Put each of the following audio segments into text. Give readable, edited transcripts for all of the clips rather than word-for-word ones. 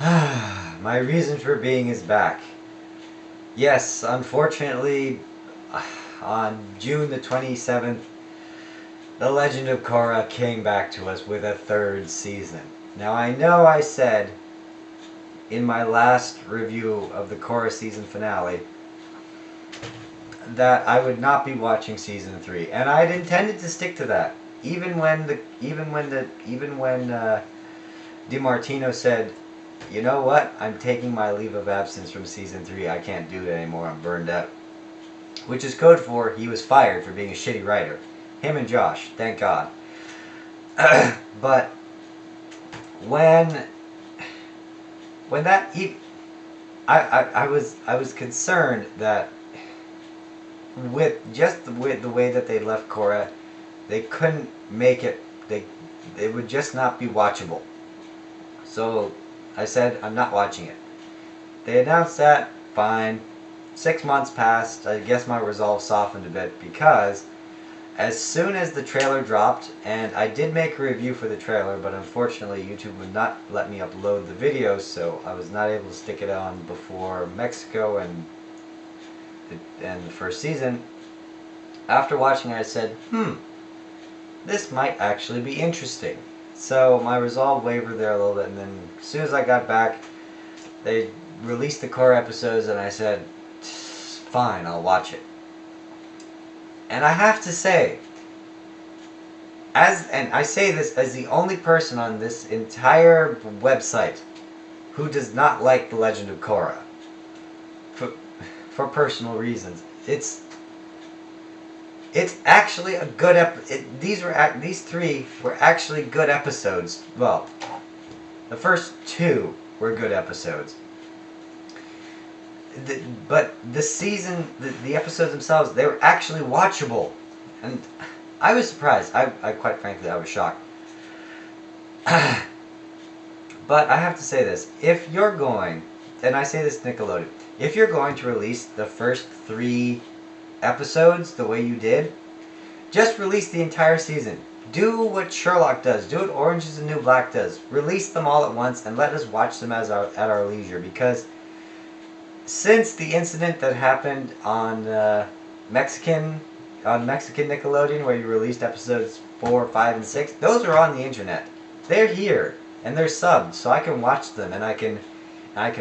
My reason for being is back. Yes, unfortunately, on June the 27th, The Legend of Korra came back to us with a third season. Now, I know I said in my last review of the Korra season finale that I would not be watching season 3, and I'd intended to stick to that. Even when DiMartino said, "You know what? I'm taking my leave of absence from season 3. I can't do it anymore. I'm burned out." Which is code for he was fired for being a shitty writer. Him and Josh, thank God. But when when that he, I was concerned that with the way that they left Korra, they couldn't make it. It would just not be watchable. So I said I'm not watching it. They announced that. Fine. 6 months passed. I guess my resolve softened a bit because as soon as the trailer dropped, and I did make a review for the trailer, but unfortunately YouTube would not let me upload the video, so I was not able to stick it on before Mexico and the first season. After watching it, I said, this might actually be interesting. So my resolve wavered there a little bit, and then as soon as I got back, they released the core episodes, and I said, fine, I'll watch it. And I have to say, and I say this as the only person on this entire website who does not like The Legend of Korra, for personal reasons. It's actually a good these three were actually good episodes. Well, the first two were good episodes. But the season, the episodes themselves, they were actually watchable. And I was surprised. I quite frankly, I was shocked. But I have to say this. If you're going, and I say this to Nickelodeon, if you're going to release the first 3 episodes the way you did, just release the entire season. Do what Sherlock does. Do what Orange is the New Black does. Release them all at once and let us watch them at our leisure. Because since the incident that happened on Mexican Nickelodeon, where you released episodes 4, 5, and 6, those are on the internet. They're here and they're subbed, so I can watch them and I can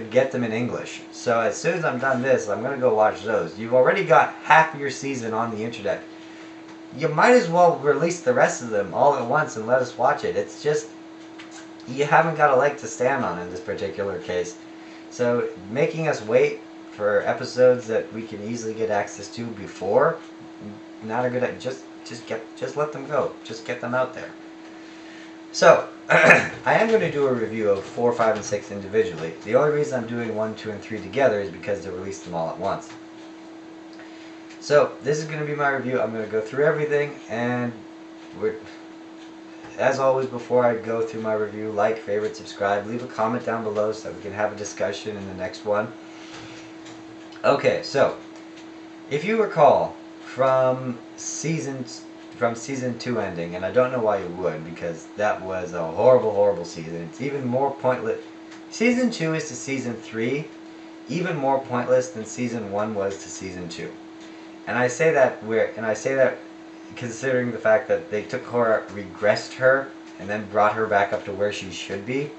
get them in English. So as soon as I'm done this, I'm gonna go watch those. You've already got half your season on the internet. You might as well release the rest of them all at once and let us watch it. It's just, you haven't got a leg to stand on in this particular case. So making us wait for episodes that we can easily get access to before, not a good idea. Just let them go. Just get them out there. So I am going to do a review of 4, 5, and 6 individually. The only reason I'm doing 1, 2, and 3 together is because they released them all at once. So this is going to be my review. I'm going to go through everything, and as always, before I go through my review, like, favorite, subscribe, leave a comment down below so that we can have a discussion in the next one. Okay, so if you recall from season 2 ending, and I don't know why you would, because that was a horrible season. It's even more pointless. Season 2 is to season 3 even more pointless than season 1 was to season 2. And I say that considering the fact that they took Korra, regressed her, and then brought her back up to where she should be,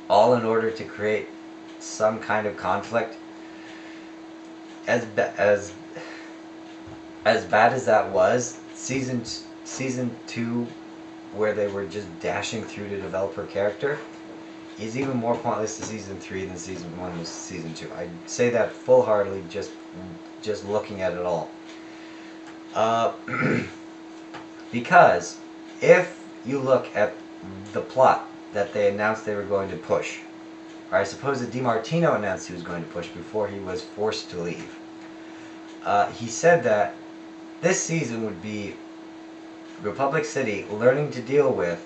all in order to create some kind of conflict. As bad as that was, season 2, where they were just dashing through to develop her character, is even more pointless to season 3 than season 1 was to season 2. I say that full-heartedly, just looking at it all. Because if you look at the plot that they announced they were going to push, or I suppose that DiMartino announced he was going to push before he was forced to leave, he said that this season would be Republic City learning to deal with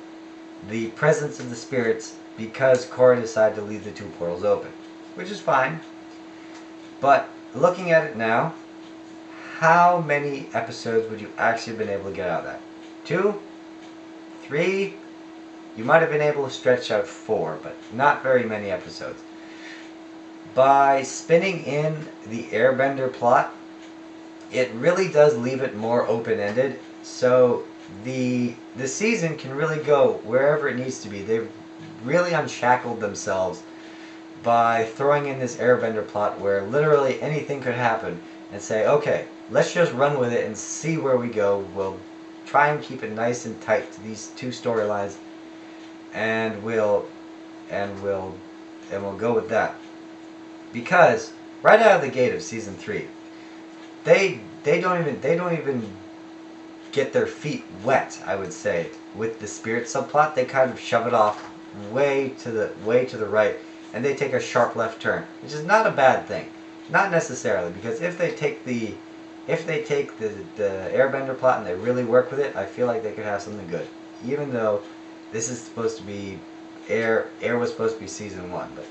the presence of the spirits because Korra decided to leave the 2 portals open, which is fine. But looking at it now, how many episodes would you actually have been able to get out of that? 2? 3? You might have been able to stretch out 4, but not very many episodes. By spinning in the Airbender plot, it really does leave it more open-ended, so the season can really go wherever it needs to be. They've really unshackled themselves by throwing in this Airbender plot where literally anything could happen, and say, okay, let's just run with it and see where we go. We'll try and keep it nice and tight to these 2 storylines, and we'll go with that. Because right out of the gate of season 3, they don't even get their feet wet, I would say, with the spirit subplot. They kind of shove it off way to the right, and they take a sharp left turn, which is not a bad thing. Not necessarily, because if they take the Airbender plot and they really work with it, I feel like they could have something good. Even though this is supposed to be Air was supposed to be season 1, but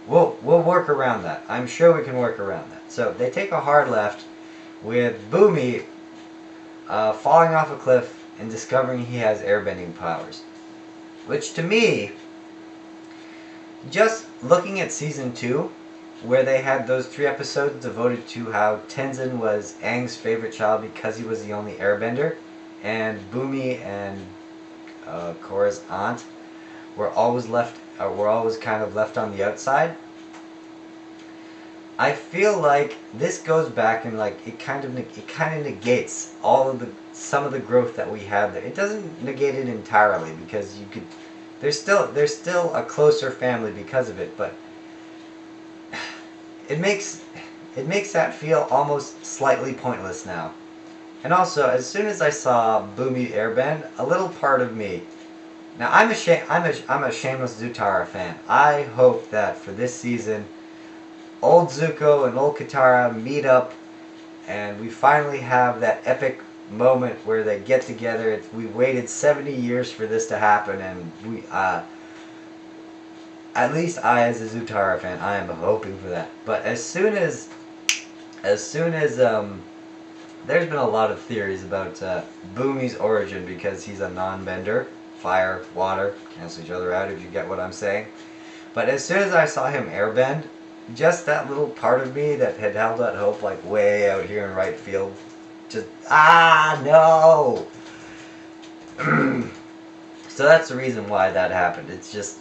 we'll work around that. I'm sure we can work around that. So they take a hard left with Boomy falling off a cliff and discovering he has airbending powers, which to me, just looking at season 2, where they had those 3 episodes devoted to how Tenzin was Aang's favorite child because he was the only airbender, and Boomy and Korra's aunt were always kind of left on the outside. I feel like this goes back and like it kind of negates some of the growth that we had there. It doesn't negate it entirely, because there's still a closer family because of it, but it makes that feel almost slightly pointless now. And also, as soon as I saw Boomy airbend, a little part of me. Now I'm a shameless Zutara fan. I hope that for this season, old Zuko and old Katara meet up, and we finally have that epic moment where they get together. We waited 70 years for this to happen, and at least I, as a Zutara fan, I am hoping for that. But as soon as there's been a lot of theories about Boomy's origin, because he's a non-bender. Fire, water, cancel each other out, if you get what I'm saying. But as soon as I saw him airbend, just that little part of me that had held out hope, like way out here in right field, just, no! So that's the reason why that happened. It's just,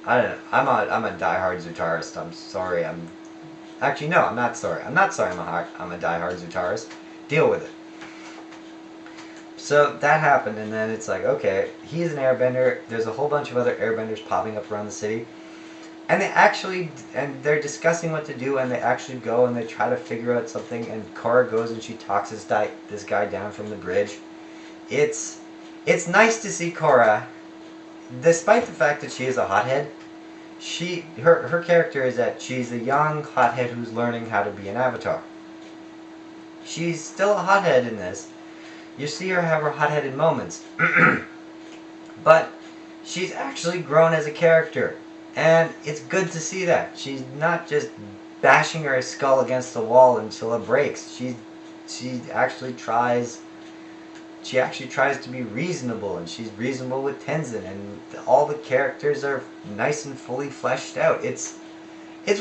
I don't know. I'm a diehard Zutarist. I'm sorry. Actually, no, I'm not sorry. I'm not sorry I'm a diehard Zutarist. Deal with it. So that happened, and then it's like, okay, he's an airbender. There's a whole bunch of other airbenders popping up around the city. And they're discussing what to do, and they actually go and they try to figure out something, and Korra goes and she talks this guy down from the bridge. It's nice to see Korra, despite the fact that she is a hothead. Her character is that she's a young hothead who's learning how to be an avatar. She's still a hothead in this. You see her have her hot-headed moments. But she's actually grown as a character. And it's good to see that. She's not just bashing her skull against the wall until it breaks. She actually tries to be reasonable, and she's reasonable with Tenzin, and all the characters are nice and fully fleshed out. It's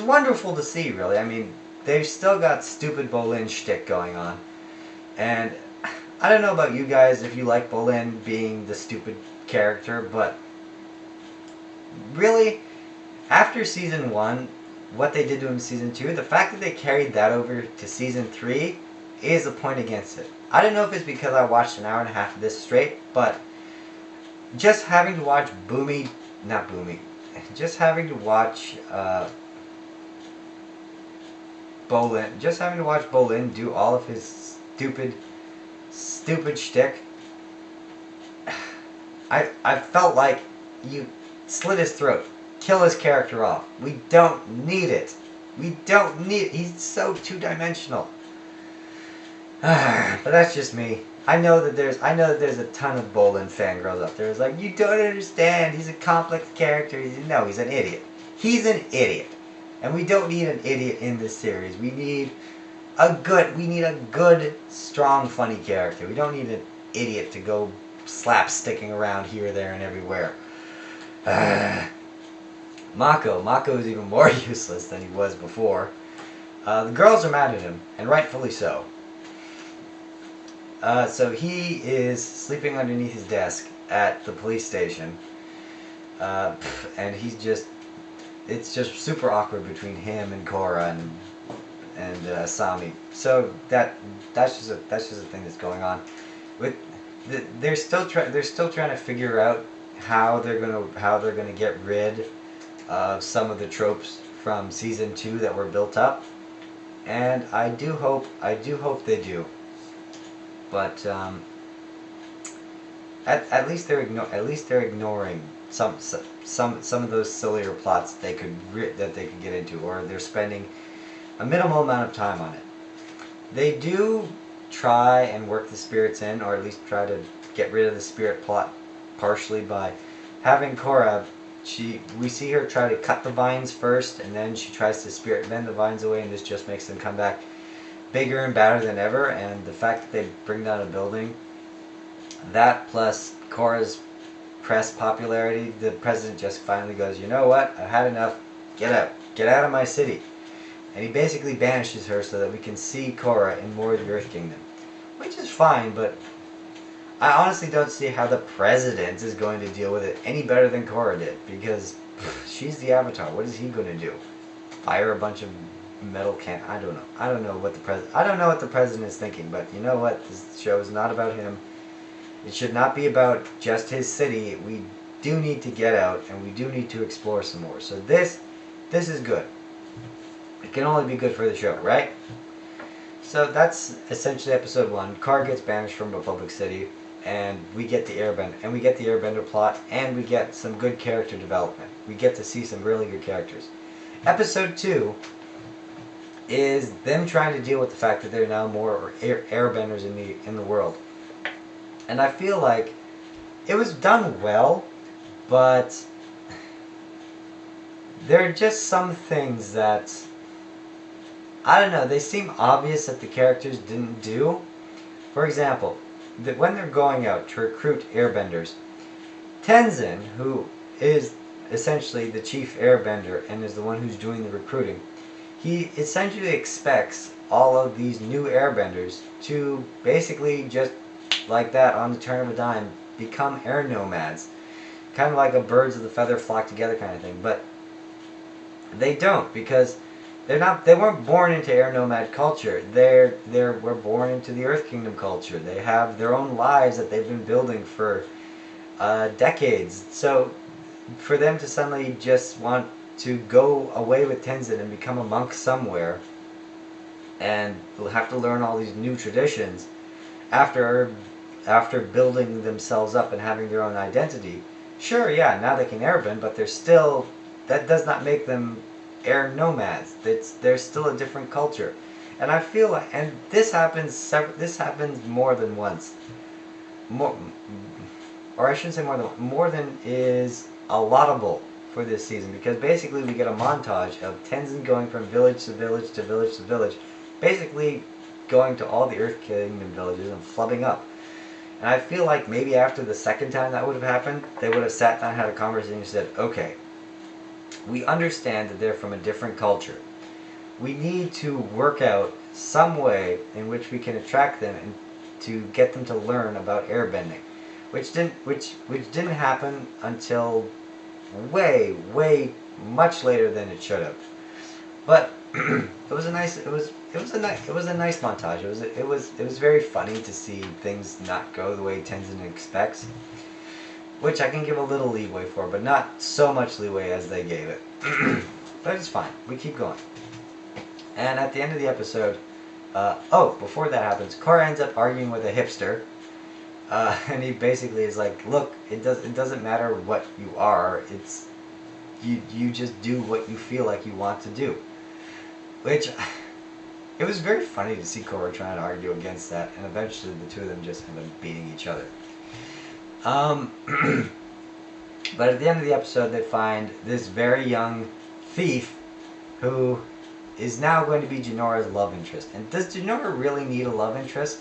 wonderful to see, really. I mean, they've still got stupid Bolin shtick going on. And I don't know about you guys if you like Bolin being the stupid character, but really, after season 1, what they did to him in season 2, the fact that they carried that over to season 3 is a point against it. I don't know if it's because I watched an hour and a half of this straight, but just having to watch just having to watch Bolin do all of his stupid shtick, I felt like you slit his throat, kill his character off. We don't need it. He's so two-dimensional. But that's just me. I know that there's a ton of Bolin fangirls out there. It's like, you don't understand. He's a complex character. No, he's an idiot. He's an idiot. And we don't need an idiot in this series. We need a good, strong, funny character. We don't need an idiot to go slaps sticking around here, there, and everywhere. Mako is even more useless than he was before. The girls are mad at him, and rightfully so. So he is sleeping underneath his desk at the police station, and it's just super awkward between him and Korra and Sami. So that's just a thing that's going on. They're still trying to figure out how they're gonna get rid of some of the tropes from season 2 that were built up, and I do hope they do. But at least they're ignoring some of those sillier plots that they could get into, or they're spending a minimal amount of time on it. They do try and work the spirits in, or at least try to get rid of the spirit plot partially by having Korra. We see her try to cut the vines first, and then she tries to spirit bend the vines away, and this just makes them come back bigger and badder than ever. And the fact that they bring down a building, that plus Korra's press popularity, the president just finally goes, you know what, I've had enough, get out of my city. And he basically banishes her so that we can see Korra in more of the Earth Kingdom, which is fine, but I honestly don't see how the president is going to deal with it any better than Korra did, because she's the Avatar. What is he going to do? Fire a bunch of metal can? I don't know. I don't know what the president is thinking. But you know what? This show is not about him. It should not be about just his city. We do need to get out, and we do need to explore some more. So this is good. It can only be good for the show, right? So that's essentially episode 1. Korra gets banished from Republic City, and we get the Airbender plot, and we get some good character development. We get to see some really good characters. Episode 2 is them trying to deal with the fact that there are now more airbenders in the world. And I feel like it was done well, but there are just some things that, I don't know, they seem obvious that the characters didn't do. For example, that when they're going out to recruit airbenders, Tenzin, who is essentially the chief airbender and is the one who's doing the recruiting, he essentially expects all of these new airbenders to basically just like that, on the turn of a dime, become air nomads. Kind of like a birds of the feather flock together kind of thing. But they don't, because they weren't born into air nomad culture. They were born into the Earth Kingdom culture. They have their own lives that they've been building for decades. So for them to suddenly just want to go away with Tenzin and become a monk somewhere, and have to learn all these new traditions after building themselves up and having their own identity. Sure, yeah, now they can airbend, but they're still, that does not make them air nomads. They're still a different culture. And I feel like, and this happens more than once. Or I shouldn't say more than is allowable for this season, because basically we get a montage of Tenzin going from village to village to village to village, basically going to all the Earth Kingdom villages and flubbing up. And I feel like maybe after the second time that would have happened, they would have sat down and had a conversation and said, okay, we understand that they're from a different culture. We need to work out some way in which we can attract them and to get them to learn about airbending, which didn't happen until way much later than it should have. But it was a nice montage. It was very funny to see things not go the way Tenzin expects, which I can give a little leeway for, but not so much leeway as they gave it. But it's fine. We keep going. And at the end of the episode, before that happens, Korra ends up arguing with a hipster, and he basically is like, "Look, it doesn't matter what you are. It's you just do what you feel like you want to do." Which, it was very funny to see Korra trying to argue against that, and eventually the two of them just end up beating each other. But at the end of the episode, they find this very young thief who is now going to be Janora's love interest. And does Janora really need a love interest?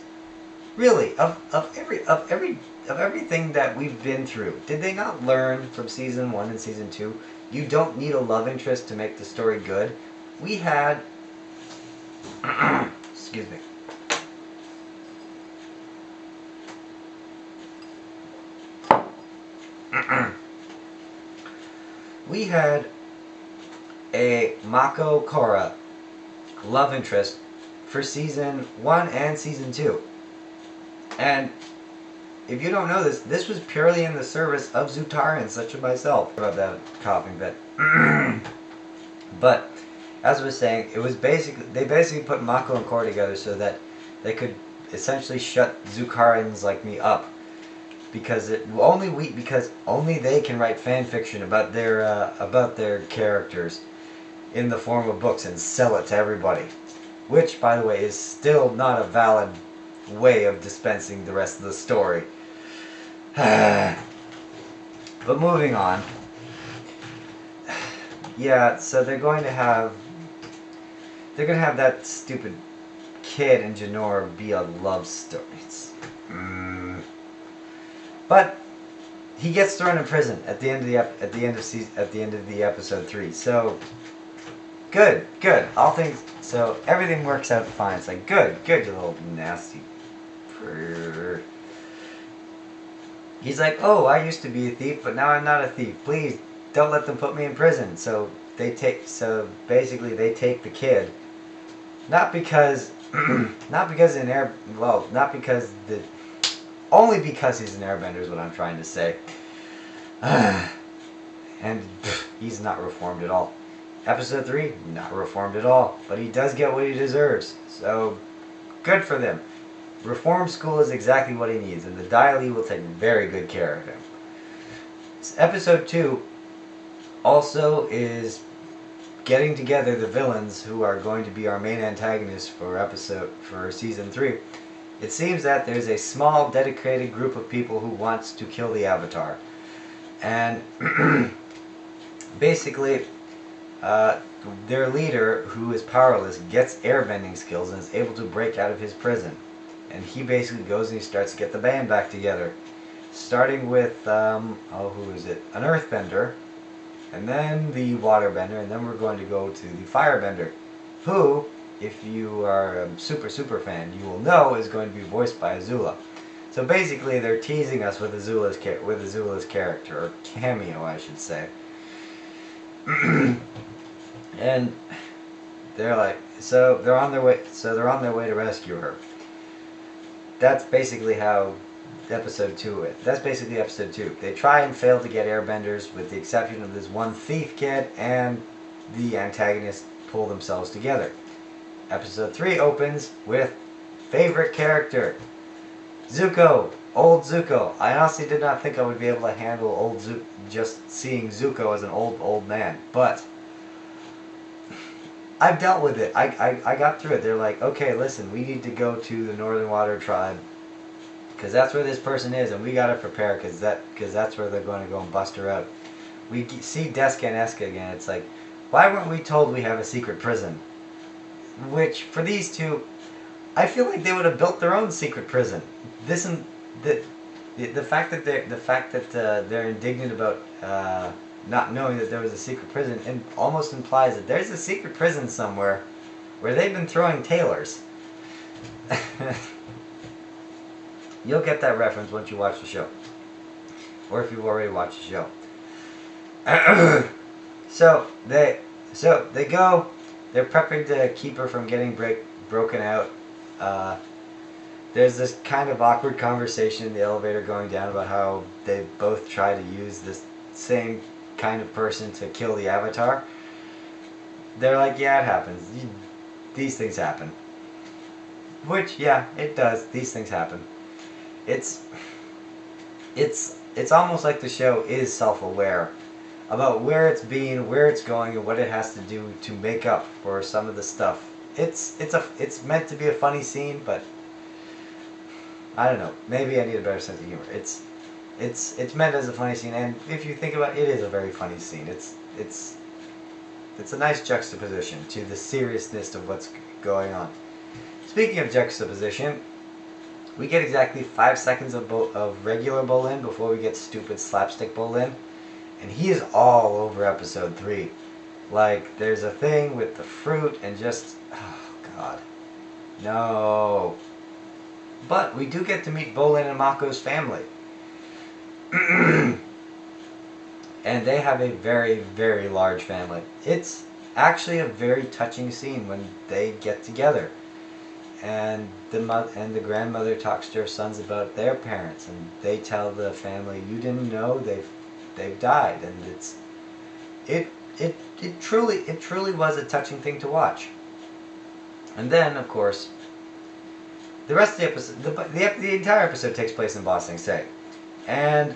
Really, of every of everything that we've been through, did they not learn from season 1 and season 2? You don't need a love interest to make the story good. We had excuse me. We had a Mako Korra love interest for season 1 and season 2. And if you don't know this, this was purely in the service of Zutarians such as myself. About that coughing bit. But as I was saying, it was they basically put Mako and Korra together so that they could essentially shut Zutarians like me up. Because only they can write fan fiction about their characters in the form of books and sell it to everybody, which, by the way, is still not a valid way of dispensing the rest of the story. But moving on. Yeah, so they're going to have that stupid kid and Janora be a love story. But he gets thrown in prison at the end of the episode 3. So good. All things, so everything works out fine. It's like good, you little nasty. He's like, oh, I used to be a thief, but now I'm not a thief. Please don't let them put me in prison. So basically they take the kid, only because he's an airbender is what I'm trying to say. And he's not reformed at all. Episode 3, not reformed at all. But he does get what he deserves. So, good for them. Reform school is exactly what he needs. And the Dai Li will take very good care of him. Episode 2 also is getting together the villains who are going to be our main antagonists for season 3. It seems that there's a small, dedicated group of people who wants to kill the Avatar. And basically, their leader, who is powerless, gets airbending skills and is able to break out of his prison. And he basically goes and he starts to get the band back together. Starting with, who is it? An earthbender, and then the waterbender, and then we're going to go to the firebender, who, if you are a super fan, you will know is going to be voiced by Azula. So basically, they're teasing us with Azula's character, or cameo, I should say. And they're like, they're on their way to rescue her. That's basically how episode 2 is. That's basically episode 2. They try and fail to get airbenders, with the exception of this one thief kid, and the antagonists pull themselves together. Episode 3 opens with favorite character, Zuko, old Zuko. I honestly did not think I would be able to handle old Zuko, just seeing Zuko as an old man, but I've dealt with it. I got through it. They're like, okay, listen, we need to go to the Northern Water Tribe, because that's where this person is, and we got to prepare, because that's where they're going to go and bust her out. We see Deska and Eska again. It's like, why weren't we told we have a secret prison? Which, for these two, I feel like they would have built their own secret prison. The fact that they're indignant about not knowing that there was a secret prison, and almost implies that there's a secret prison somewhere where they've been throwing tailors. You'll get that reference once you watch the show, or if you've already watched the show. So they go. They're prepping to keep her from getting broken out. There's this kind of awkward conversation in the elevator going down about how they both try to use this same kind of person to kill the Avatar. They're like, yeah, it happens. These things happen. Which, yeah, it does. These things happen. It's almost like the show is self-aware about where it's been, where it's going, and what it has to do to make up for some of the stuff. It's meant to be a funny scene, but I don't know. Maybe I need a better sense of humor. It's meant as a funny scene, and if you think about it, it is a very funny scene. It's a nice juxtaposition to the seriousness of what's going on. Speaking of juxtaposition, We get exactly 5 seconds of regular Bolin before we get stupid slapstick Bolin. And he is all over episode 3. Like, there's a thing with the fruit and just... Oh, God. No. But we do get to meet Bolin and Mako's family. And they have a very, very large family. It's actually a very touching scene when they get together. And the grandmother talks to her sons about their parents, and they tell the family, "You didn't know they've died," and it truly was a touching thing to watch. And then, of course, the rest of the episode, the entire episode takes place in Ba Sing Se, and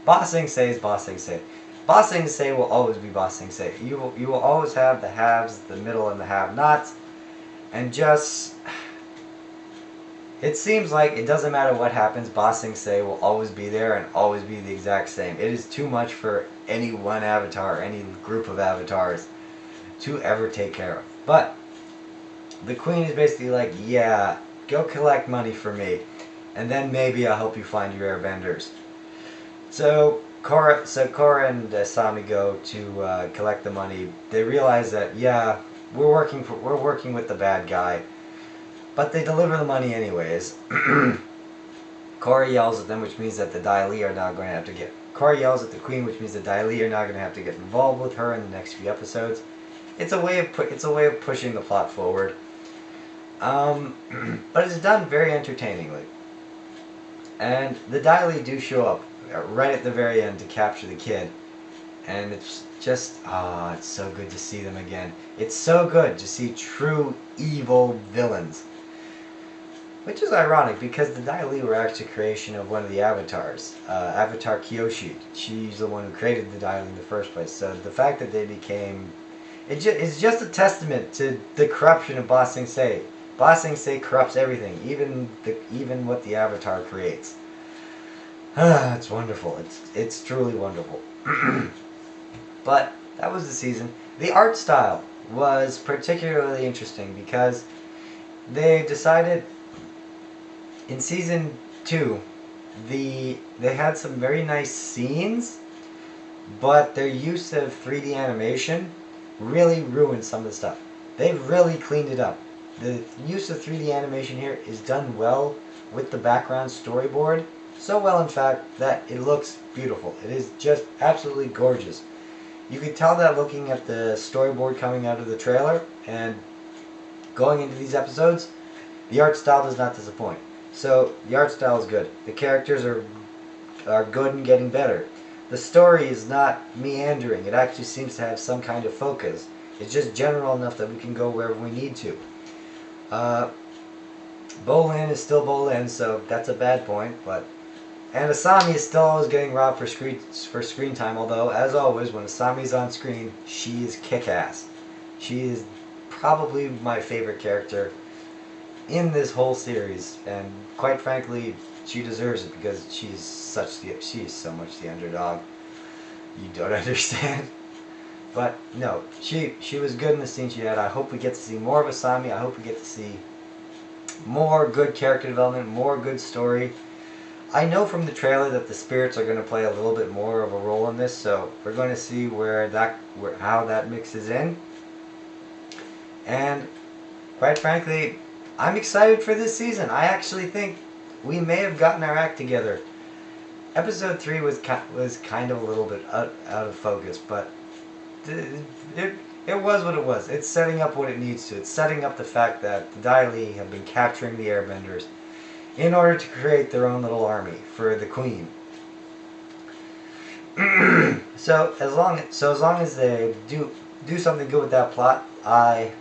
Ba Sing Se is Ba Sing Se. Ba Sing Se will always be Ba Sing Se. You will always have the haves, the middle, and the have-nots, and just... It seems like it doesn't matter what happens, Ba Sing Se will always be there and always be the exact same. It is too much for any one avatar, any group of avatars to ever take care of. But the queen is basically like, yeah, go collect money for me, and then maybe I'll help you find your airbenders. So Korra and Asami go to collect the money. They realize that, yeah, we're working with the bad guy. But they deliver the money anyways. Korra yells at them, which means that the Dai Li are now going to have to get... Korra yells at the queen, which means the Dai Li are now going to have to get involved with her in the next few episodes. It's a way of pushing the plot forward. But it's done very entertainingly. And the Dai Li do show up right at the very end to capture the kid. And it's just... it's so good to see them again. It's so good to see true evil villains. Which is ironic, because the Dai Li were actually a creation of one of the avatars. Avatar Kyoshi. She's the one who created the Dai Li in the first place. So the fact that they became... It's just a testament to the corruption of Ba Sing Se. Ba Sing Se corrupts everything, even what the Avatar creates. It's wonderful. It's truly wonderful. But that was the season. The art style was particularly interesting because they decided in season 2 they had some very nice scenes, but their use of 3D animation really ruined some of the stuff. They've really cleaned it up. The use of 3D animation here is done well with the background storyboard. So well, in fact, that it looks beautiful. It is just absolutely gorgeous. You can tell that looking at the storyboard coming out of the trailer and going into these episodes, the art style does not disappoint. So the art style is good. The characters are good and getting better. The story is not meandering. It actually seems to have some kind of focus. It's just general enough that we can go wherever we need to. Bolin is still Bolin, so that's a bad point, but... And Asami is still always getting robbed for screen time, although, as always, when Asami's on screen, she is kick-ass. She is probably my favorite character in this whole series, and quite frankly, she deserves it because she's so much the underdog. You don't understand. But no, she was good in the scene she had. I hope we get to see more of Asami. I hope we get to see more good character development, more good story. I know from the trailer that the spirits are going to play a little bit more of a role in this, so we're going to see how that mixes in. And quite frankly, I'm excited for this season. I actually think we may have gotten our act together. Episode 3 was kind of a little bit out of focus, but it was what it was. It's setting up what it needs to. It's setting up the fact that the Dai Li have been capturing the airbenders in order to create their own little army for the queen. So as long as they do something good with that plot, I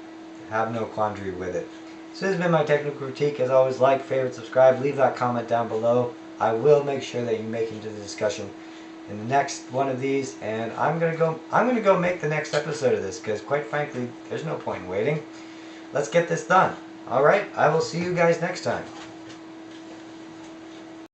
have no quandary with it. So this has been my technical critique. As always, like, favorite, subscribe, leave that comment down below. I will make sure that you make it into the discussion in the next one of these, and I'm gonna go make the next episode of this because quite frankly, there's no point in waiting. Let's get this done. All right, I will see you guys next time.